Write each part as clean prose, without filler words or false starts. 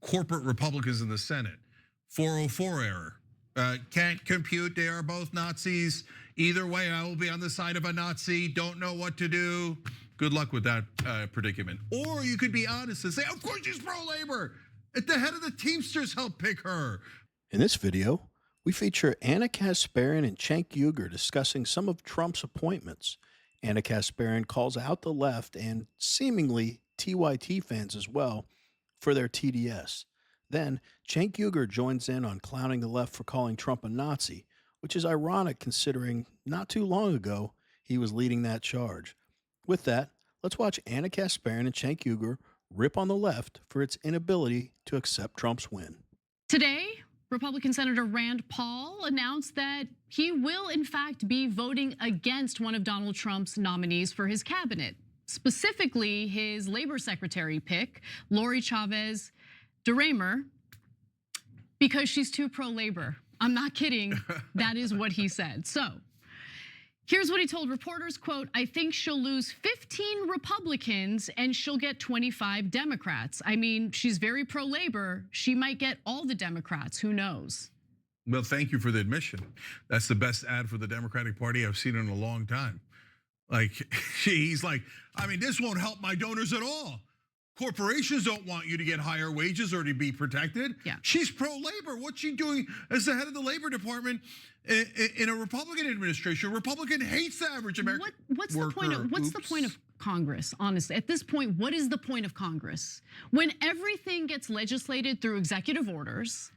corporate Republicans in the Senate. 404 error. Can't compute, they are both Nazis. Either way, I will be on the side of a Nazi, don't know what to do. Good luck with that predicament. Or you could be honest and say, of course she's pro-labor. At the head of the Teamsters helped pick her. In this video, we feature Ana Kasparian and Cenk Uygur discussing some of Trump's appointments. Ana Kasparian calls out the left and seemingly TYT fans as well for their TDS. Then Cenk Uygur joins in on clowning the left for calling Trump a Nazi, which is ironic considering not too long ago he was leading that charge. With that, let's watch Ana Kasparian and Cenk Uygur rip on the left for its inability to accept Trump's win. Today, Republican Senator Rand Paul announced that he will in fact be voting against one of Donald Trump's nominees for his cabinet, specifically his labor secretary pick, Lori Chavez DeRaymer, because she's too pro-labor. I'm not kidding, that is what he said. So here's what he told reporters, quote, I think she'll lose 15 Republicans and she'll get 25 Democrats. I mean, she's very pro-labor. She might get all the Democrats, who knows? Well, thank you for the admission. That's the best ad for the Democratic Party I've seen in a long time. Like, he's like, I mean, this won't help my donors at all. Corporations don't want you to get higher wages or to be protected. Yeah. She's pro-labor. What's she doing as the head of the Labor Department in a Republican administration? A Republican hates the average American What's worker. the point of Congress, honestly? At this point, what is the point of Congress? When everything gets legislated through executive orders,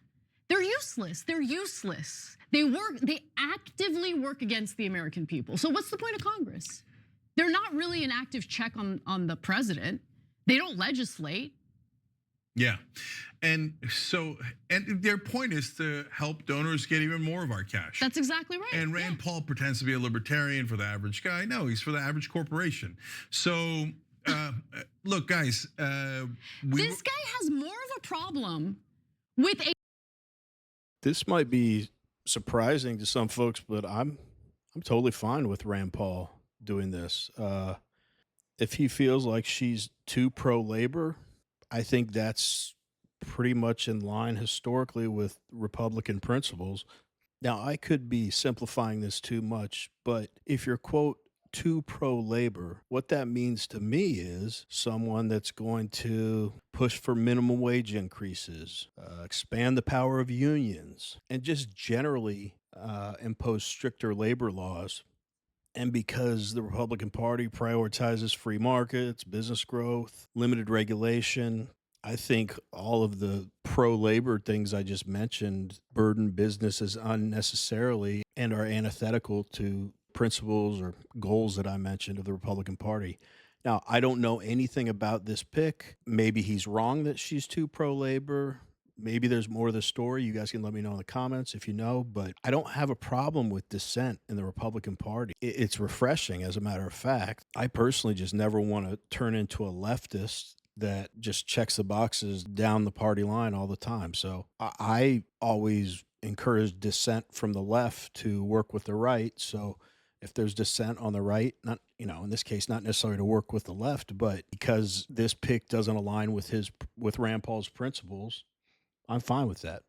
they're useless. They're useless. They actively work against the American people. So what's the point of Congress? They're not really an active check on the president. They don't legislate. Yeah, and their point is to help donors get even more of our cash. That's exactly right. And Rand Paul pretends to be a libertarian for the average guy. No, he's for the average corporation. So look, guys, this guy has more of a problem with a. This might be surprising to some folks, but I'm totally fine with Rand Paul doing this. If he feels like she's too pro-labor, I think that's pretty much in line historically with Republican principles. Now, I could be simplifying this too much, but if you're, quote, too pro-labor, what that means to me is someone that's going to push for minimum wage increases, expand the power of unions, and just generally impose stricter labor laws. And because the Republican Party prioritizes free markets, business growth, limited regulation, I think all of the pro-labor things I just mentioned burden businesses unnecessarily and are antithetical to principles or goals that I mentioned of the Republican Party. Now, I don't know anything about this pick. Maybe he's wrong that she's too pro-labor. Maybe there's more to the story. You guys can let me know in the comments if you know, but I don't have a problem with dissent in the Republican Party. It's refreshing, as a matter of fact. I personally just never want to turn into a leftist that just checks the boxes down the party line all the time. So I always encourage dissent from the left to work with the right. So if there's dissent on the right, not, in this case, not necessarily to work with the left, but because this pick doesn't align with Rand Paul's principles, I'm fine with that.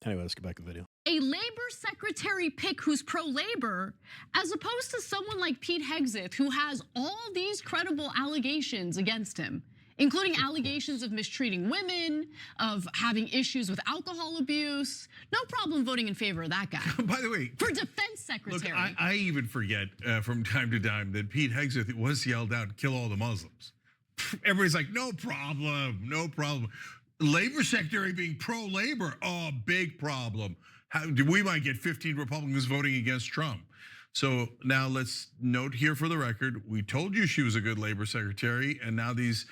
Anyway, let's get back to the video. A labor secretary pick who's pro-labor, as opposed to someone like Pete Hegseth, who has all these credible allegations against him, including allegations of mistreating women, of having issues with alcohol abuse. No problem voting in favor of that guy. By the way, for defense secretary. Look, I even forget from time to time that Pete Hegseth was yelled out, kill all the Muslims. Everybody's like, no problem, no problem. Labor secretary being pro-labor, oh, big problem. We might get 15 Republicans voting against Trump. So now let's note here for the record, we told you she was a good labor secretary, and now these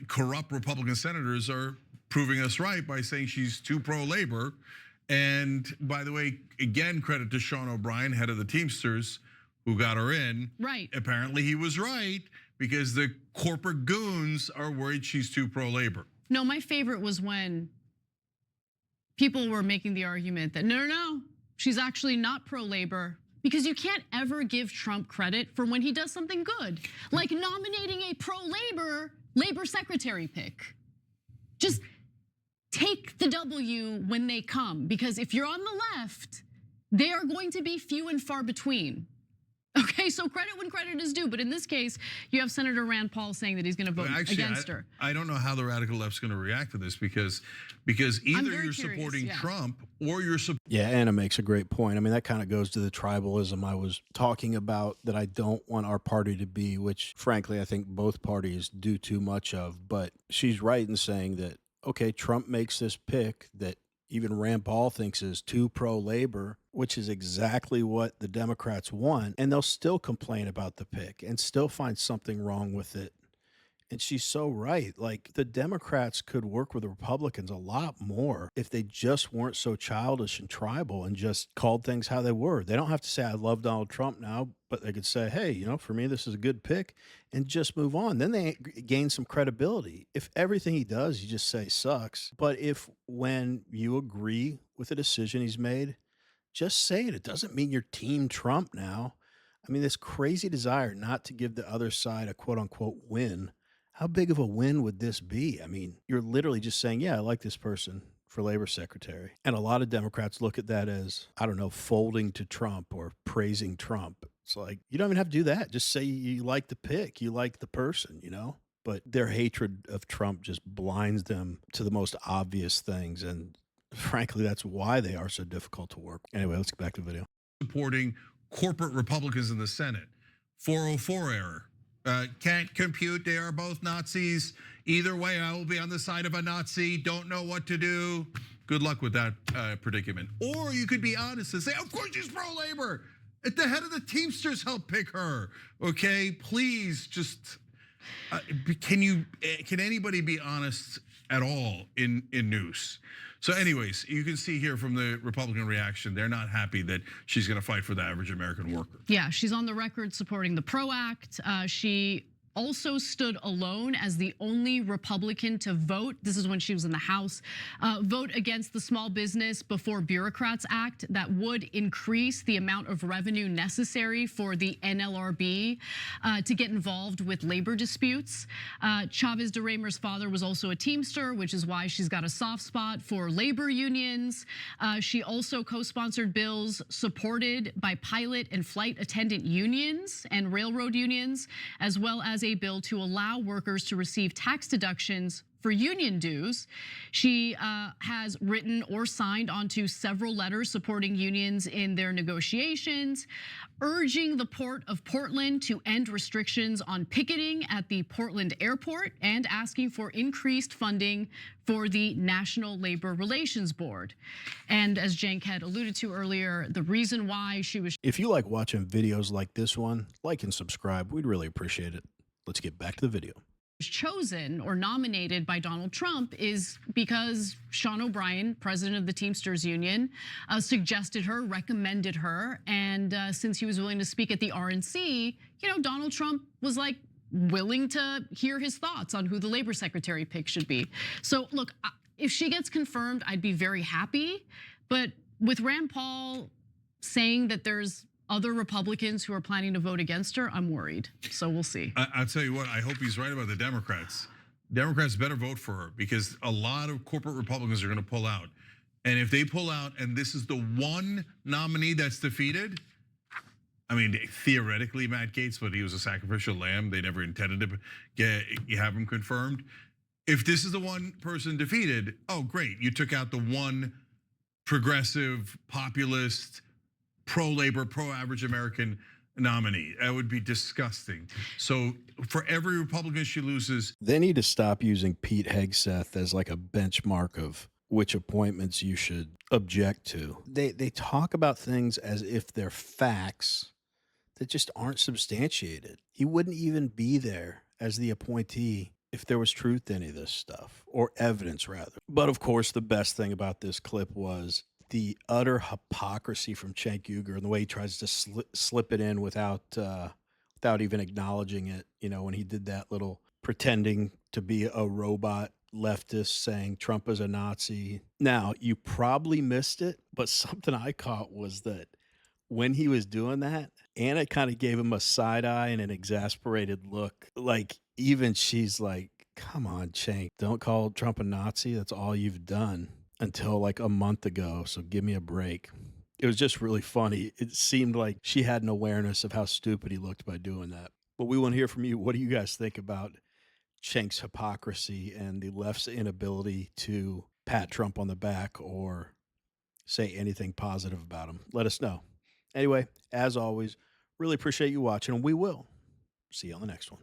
corrupt Republican senators are proving us right by saying she's too pro-labor. And by the way, again, credit to Sean O'Brien, head of the Teamsters, who got her in. Right. Apparently he was right, because the corporate goons are worried she's too pro-labor. No, my favorite was when people were making the argument that no, she's actually not pro-labor, because you can't ever give Trump credit for when he does something good, like nominating a pro-labor labor secretary pick. Just W when they come, because if you're on the left, they are going to be few and far between. Okay, so credit when credit is due, but in this case, you have Senator Rand Paul saying that he's going to vote against her. I don't know how the radical left's going to react to this because either you're supporting Trump or you're Yeah, Anna makes a great point. I mean, that kind of goes to the tribalism I was talking about that I don't want our party to be, which frankly, I think both parties do too much of. But she's right in saying that, okay, Trump makes this pick that even Rand Paul thinks is too pro-labor, which is exactly what the Democrats want. And they'll still complain about the pick and still find something wrong with it. And she's so right. Like, the Democrats could work with the Republicans a lot more if they just weren't so childish and tribal and just called things how they were. They don't have to say, I love Donald Trump now, but they could say, hey, you know, for me, this is a good pick, and just move on. Then they gain some credibility. If everything he does, you just say sucks. But if when you agree with a decision he's made, just say it. It doesn't mean you're Team Trump now. I mean, this crazy desire not to give the other side a quote unquote win. How big of a win would this be? I mean, you're literally just saying, yeah, I like this person for labor secretary. And a lot of Democrats look at that as, I don't know, folding to Trump or praising Trump. It's like, you don't even have to do that. Just say you like the pick, you like the person, you know? But their hatred of Trump just blinds them to the most obvious things. And frankly, that's why they are so difficult to work. Anyway, let's get back to the video. Supporting corporate Republicans in the Senate. 404 error. Can't compute, they are both Nazis. Either way, I will be on the side of a Nazi. Don't know what to do. Good luck with that predicament. Or you could be honest and say, of course she's pro-labor. At the head of the Teamsters helped pick her. Okay, please just, can anybody be honest at all in news? So anyways, you can see here from the Republican reaction, they're not happy that she's going to fight for the average American worker. Yeah, she's on the record supporting the PRO Act. She also stood alone as the only Republican to vote. This is when she was in the House, vote against the Small Business Before Bureaucrats Act that would increase the amount of revenue necessary for the NLRB to get involved with labor disputes. Chavez de Reymer's father was also a Teamster, which is why she's got a soft spot for labor unions. She also co-sponsored bills supported by pilot and flight attendant unions and railroad unions, as well as a bill to allow workers to receive tax deductions for union dues. She has written or signed onto several letters supporting unions in their negotiations, urging the Port of Portland to end restrictions on picketing at the Portland airport, and asking for increased funding for the National Labor Relations Board. And as Cenk had alluded to earlier, the reason why she was— If you like watching videos like this one, like and subscribe. We'd really appreciate it. Let's get back to the video. chosen or nominated by Donald Trump is because Sean O'Brien, president of the Teamsters Union, suggested her, recommended her, and since he was willing to speak at the RNC, Donald Trump was like willing to hear his thoughts on who the labor secretary pick should be. So look, if she gets confirmed, I'd be very happy, but with Rand Paul saying that there's other Republicans who are planning to vote against her, I'm worried. So we'll see. I'll tell you what, I hope he's right about the Democrats. Democrats better vote for her because a lot of corporate Republicans are going to pull out. And if they pull out and this is the one nominee that's defeated, I mean, theoretically, Matt Gaetz, but he was a sacrificial lamb. They never intended to have him confirmed. If this is the one person defeated, oh, great. You took out the one progressive, populist, pro-labor, pro-average American nominee. That would be disgusting. So for every Republican she loses. They need to stop using Pete Hegseth as like a benchmark of which appointments you should object to. They talk about things as if they're facts that just aren't substantiated. He wouldn't even be there as the appointee if there was truth to any of this stuff, or evidence rather. But of course, the best thing about this clip was the utter hypocrisy from Cenk Uygur and the way he tries to slip it in without even acknowledging it. When he did that little pretending to be a robot leftist saying Trump is a Nazi. Now, you probably missed it, but something I caught was that when he was doing that, Anna kind of gave him a side eye and an exasperated look. Like, even she's like, come on, Cenk, don't call Trump a Nazi. That's all you've done. until like a month ago, so give me a break. It was just really funny. It seemed like she had an awareness of how stupid he looked by doing that. But we want to hear from you. What do you guys think about Cenk's hypocrisy and the left's inability to pat Trump on the back or say anything positive about him? Let us know. Anyway, as always, really appreciate you watching, and we will see you on the next one.